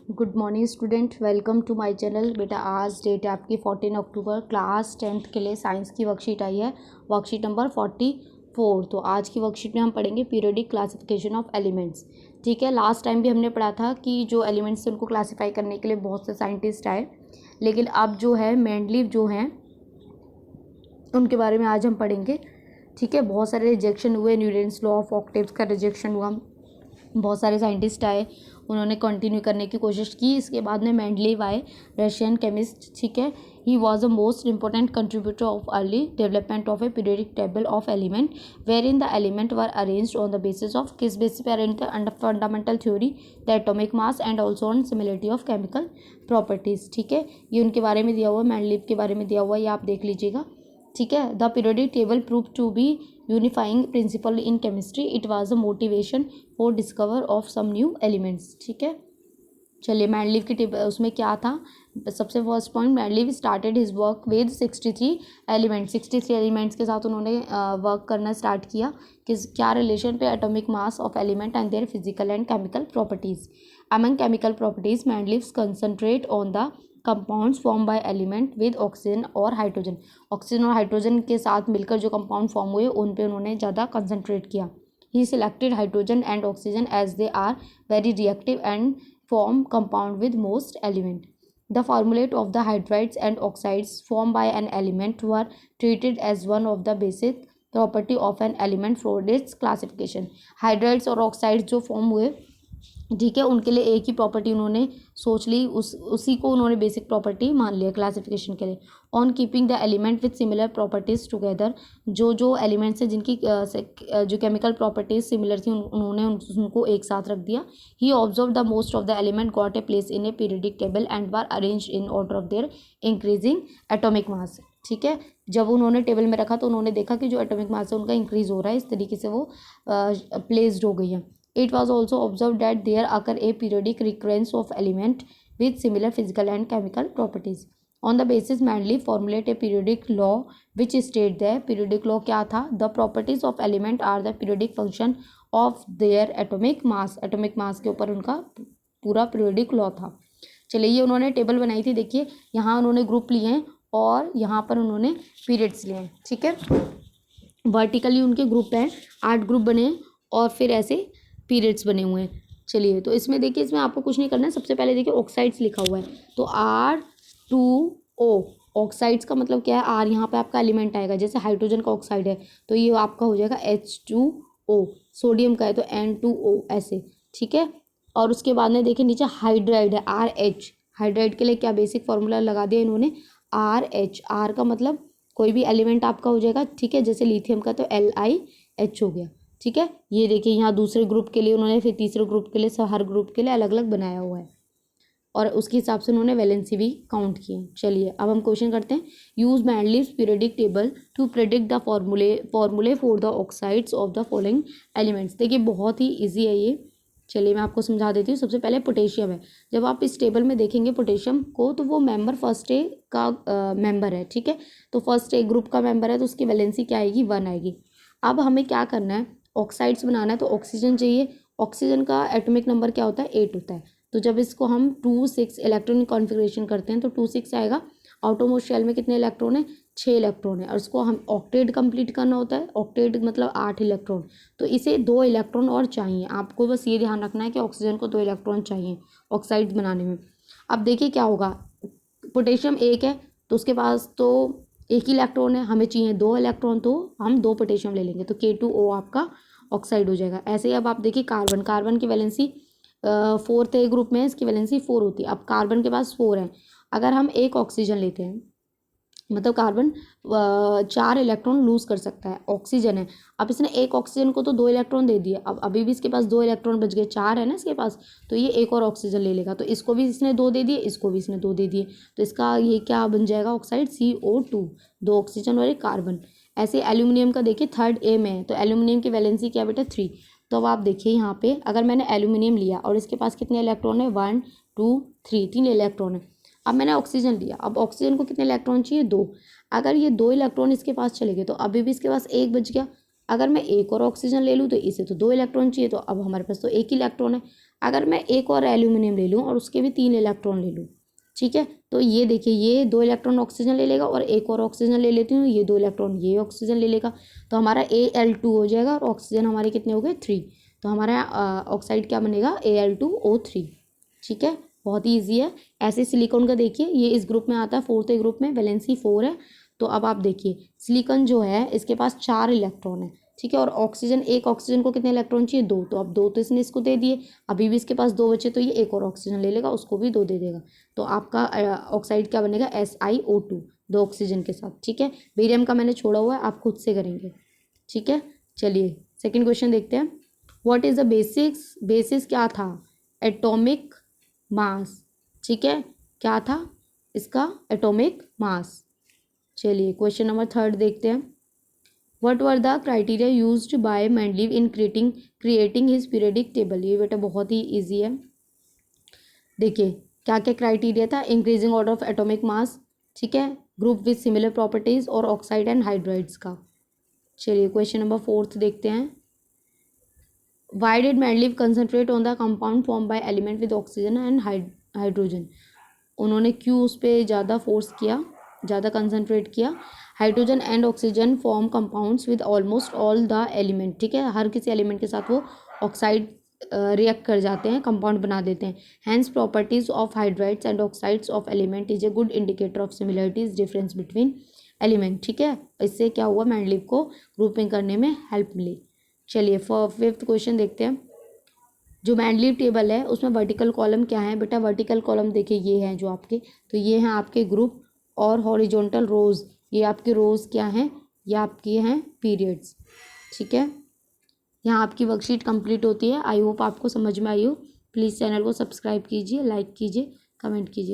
Good morning student, welcome to my channel. बेटा आज date है आपकी 14 अक्टूबर। क्लास 10th के लिए साइंस की वर्कशीट आई है, वर्कशीट नंबर 44। तो आज की वर्कशीट में हम पढ़ेंगे पीरियोडिक क्लासिफिकेशन ऑफ एलिमेंट्स। ठीक है, लास्ट टाइम भी हमने पढ़ा था कि जो एलिमेंट्स हैं उनको क्लासीफाई करने के लिए बहुत से साइंटिस्ट आए, लेकिन अब जो है मेंडलीव जो हैं उनके बारे में आज हम पढ़ेंगे। ठीक है, बहुत सारे रिजेक्शन हुए, न्यूटन्स लॉ ऑफ ऑक्टेव्स का रिजेक्शन हुआ, बहुत सारे साइंटिस्ट आए, उन्होंने कंटिन्यू करने की कोशिश की। इसके बाद में मेंडलीव आए, रशियन केमिस्ट। ठीक है, he was the most important contributor of early development of a periodic table of element where in the element were arranged on the basis of, किस बेसिस पे अरेंज थे, under fundamental theory the atomic mass and also on similarity of chemical properties. ठीक है, ये उनके बारे में दिया हुआ है, मेंडलीव के बारे में दिया हुआ है, ये आप देख लीजिएगा। ठीक है, the periodic table prove to be unifying principle in chemistry, it was a motivation for discover of some new elements. ठीक है, चलिए मेंडलीव की टेबल उसमें क्या था। सबसे first point, Mendeleev started his work with 63 elements. 63 elements के साथ उन्होंने वर्क करना स्टार्ट किया। किस क्या रिलेशन पे, atomic mass of element and their physical and chemical properties. Among chemical properties Mendeleev concentrate on the compounds form by element with oxygen और hydrogen. Oxygen और हाइड्रोजन के साथ मिलकर जो कंपाउंड फॉर्म हुए उन पे उन्होंने ज़्यादा कंसंट्रेट किया। He selected hydrogen and oxygen as they are very reactive and form compound with most element. The formulate of the hydrides and oxides formed by an element were treated as one of the basic property of an element for its classification. Hydrides और oxides जो form हुए, ठीक है, उनके लिए एक ही property उन्होंने सोच ली, उसी को उन्होंने बेसिक प्रॉपर्टी मान लिया क्लासिफिकेशन के लिए। On keeping the element with similar properties together, जो एलिमेंट्स हैं जिनकी जो केमिकल प्रॉपर्टीज सिमिलर थी उन्होंने उनको एक साथ रख दिया। He observe the most of the element got a place in a periodic table and were arrange in order of their increasing atomic mass. ठीक है, जब उन्होंने टेबल में रखा तो उन्होंने देखा कि जो एटॉमिक मास है उनका इंक्रीज हो रहा है, इस तरीके से वो प्लेस्ड हो गई है। It was also observed that there occur a periodic recurrence of element with similar physical and chemical properties. On the basis, Mendeleev formulate a periodic law which state that periodic law क्या था, the properties of element are the periodic function of their atomic mass. atomic mass के ऊपर उनका पूरा periodic law था। चलिए, ये उन्होंने टेबल बनाई थी, देखिए यहाँ उन्होंने ग्रुप लिए हैं और यहाँ पर उन्होंने पीरियड्स लिए हैं। ठीक है, वर्टिकली उनके ग्रुप हैं, 8 ग्रुप बने और फिर ऐसे पीरियड्स बने हुए हैं। चलिए, तो इसमें देखिए, इसमें आपको कुछ नहीं करना है। सबसे पहले देखिए ऑक्साइड्स लिखा हुआ है, तो R2O। ऑक्साइड्स का मतलब क्या है, आर यहाँ पे आपका एलिमेंट आएगा, जैसे हाइड्रोजन का ऑक्साइड है तो ये आपका हो जाएगा H2O, सोडियम का है तो N2O ऐसे। ठीक है, और उसके बाद में देखिए नीचे हाइड्राइड है RH। हाइड्राइड के लिए क्या बेसिक फॉर्मूला लगा दिया इन्होंने, RH। आर का मतलब कोई भी एलिमेंट आपका हो जाएगा। ठीक है, जैसे लिथियम का तो LiH हो गया। ठीक है, ये देखिए यहाँ दूसरे ग्रुप के लिए उन्होंने, फिर तीसरे ग्रुप के लिए, हर ग्रुप के लिए अलग अलग बनाया हुआ है और उसके हिसाब से उन्होंने वैलेंसी भी काउंट किए। चलिए, अब हम क्वेश्चन करते हैं। Use Mendeleev's periodic table to predict the formulae for the oxides of the following elements. देखिए बहुत ही ईजी है ये। चलिए मैं आपको समझा देती हूँ। सबसे पहले पोटेशियम है, जब आप इस टेबल में देखेंगे पोटेशियम को तो वो मेंबर फर्स्ट ए का मेंबर है। ठीक है, तो फर्स्ट ए ग्रुप का मेंबर है तो उसकी वैलेंसी क्या आएगी, 1 आएगी। अब हमें क्या करना है, ऑक्साइड्स बनाना है तो ऑक्सीजन चाहिए। ऑक्सीजन का एटॉमिक नंबर क्या होता है, 8 होता है। तो जब इसको हम 2 6 इलेक्ट्रॉनिक कॉन्फ़िगरेशन करते हैं तो 2 6 आएगा। आउटरमोस्ट शेल में कितने इलेक्ट्रॉन है, 6 इलेक्ट्रॉन है, और इसको हम ऑक्टेट कंप्लीट करना होता है। ऑक्टेट मतलब 8 इलेक्ट्रॉन, तो इसे 2 इलेक्ट्रॉन और चाहिए। आपको बस ये ध्यान रखना है कि ऑक्सीजन को 2 इलेक्ट्रॉन चाहिए ऑक्साइड्स बनाने में। अब देखिए क्या होगा, पोटेशियम 1 है तो उसके पास तो 1 ही इलेक्ट्रॉन है, हमें चाहिए 2 इलेक्ट्रॉन, तो हम 2 पोटेशियम ले लेंगे तो K2O आपका ऑक्साइड हो जाएगा। ऐसे ही अब आप देखिए कार्बन, कार्बन की वैलेंसी 4th ए ग्रुप में इसकी वैलेंसी 4 होती है। अब कार्बन के पास 4 है, अगर हम एक ऑक्सीजन लेते हैं मतलब कार्बन 4 इलेक्ट्रॉन लूज कर सकता है। ऑक्सीजन है, अब इसने एक ऑक्सीजन को तो 2 इलेक्ट्रॉन दे दिए, अब अभी भी इसके पास 2 इलेक्ट्रॉन बच गए, 4 है ना इसके पास, तो ये एक और ऑक्सीजन ले लेगा। तो इसको भी इसने 2 दे दिए, इसको भी इसने 2 दे दिए, तो इसका ये क्या बन जाएगा ऑक्साइड, CO2, 2 ऑक्सीजन और 1 कार्बन। ऐसे एल्यूमिनियम का देखिए 3rd ए में है तो एल्यूमिनियम की वैलेंसी क्या बेटा, 3। तो अब आप देखिए यहाँ पे अगर मैंने एल्यूमिनियम लिया और इसके पास कितने इलेक्ट्रॉन है, 1 2 3, 3 इलेक्ट्रॉन है। अब मैंने ऑक्सीजन लिया, अब ऑक्सीजन को कितने इलेक्ट्रॉन चाहिए, 2। अगर ये 2 इलेक्ट्रॉन इसके पास चले गए तो अभी भी इसके पास 1 बच गया, अगर मैं एक और ऑक्सीजन ले लूँ तो इसे तो 2 इलेक्ट्रॉन चाहिए, तो अब हमारे पास तो एक ही इलेक्ट्रॉन है। अगर मैं एक और एल्यूमिनियम ले लूँ और उसके भी 3 इलेक्ट्रॉन ले लूँ, ठीक है, तो ये देखिए ये 2 इलेक्ट्रॉन ऑक्सीजन ले लेगा और एक और ऑक्सीजन ले लेती हूँ, ये 2 इलेक्ट्रॉन ये ऑक्सीजन ले लेगा, तो हमारा Al2 हो जाएगा और ऑक्सीजन हमारे कितने हो गए 3। तो हमारा ऑक्साइड क्या बनेगा Al2O3। ठीक है, बहुत ही ईजी है। ऐसे सिलिकॉन का देखिए, ये इस ग्रुप में आता है, 4th ग्रुप में, वैलेंसी 4 है। तो अब आप देखिए सिलिकॉन जो है इसके पास 4 इलेक्ट्रॉन है, ठीक है, और ऑक्सीजन, एक ऑक्सीजन को कितने इलेक्ट्रॉन चाहिए 2, तो अब 2 तो इसने इसको दे दिए, अभी भी इसके पास 2 बचे, तो ये एक और ऑक्सीजन ले लेगा, उसको भी 2 दे देगा। तो आपका ऑक्साइड क्या बनेगा SiO2, 2 ऑक्सीजन के साथ। ठीक है, बेरियम का मैंने छोड़ा हुआ है, आप खुद से करेंगे। ठीक है, चलिए सेकेंड क्वेश्चन देखते हैं। व्हाट इज द बेसिस क्या था एटॉमिक मास। ठीक है, क्या था इसका एटॉमिक मास। चलिए क्वेश्चन नंबर 3 देखते हैं। What were the criteria used by Mendeleev in creating his periodic table. ये बेटा बहुत ही ईजी है। देखिए क्या क्या क्राइटेरिया था, increasing order of atomic mass, ठीक है, ग्रुप विद सिमिलर प्रॉपर्टीज और ऑक्साइड एंड हाइड्राइड्स का। चलिए क्वेश्चन नंबर 4 देखते हैं। Why did Mendeleev concentrate on the compound form by element with oxygen and hydrogen. उन्होंने क्यों उस पर ज़्यादा फोर्स किया, ज़्यादा कंसंट्रेट किया। Hydrogen and oxygen form compounds with almost all the element. ठीक है, हर किसी एलिमेंट के साथ वो ऑक्साइड रिएक्ट कर जाते हैं, कंपाउंड बना देते हैं। Hence properties of hydrides and oxides of element is a good indicator of similarities difference between element. ठीक है, इससे क्या हुआ, मेंडलीव को ग्रुपिंग करने में हेल्प मिली। चलिए 5th क्वेश्चन देखते हैं। जो मेंडलीव टेबल है उसमें वर्टिकल कॉलम क्या है बेटा, वर्टिकल कॉलम देखिए ये हैं जो आपके, तो ये हैं आपके ग्रुप, और हॉरिजॉन्टल रोज, ये आपके रोज क्या हैं, ये आपके हैं पीरियड्स। ठीक है, यहाँ आपकी वर्कशीट कंप्लीट होती है। आई होप आपको समझ में आई हो। प्लीज़ चैनल को सब्सक्राइब कीजिए, लाइक कीजिए, कमेंट कीजिए।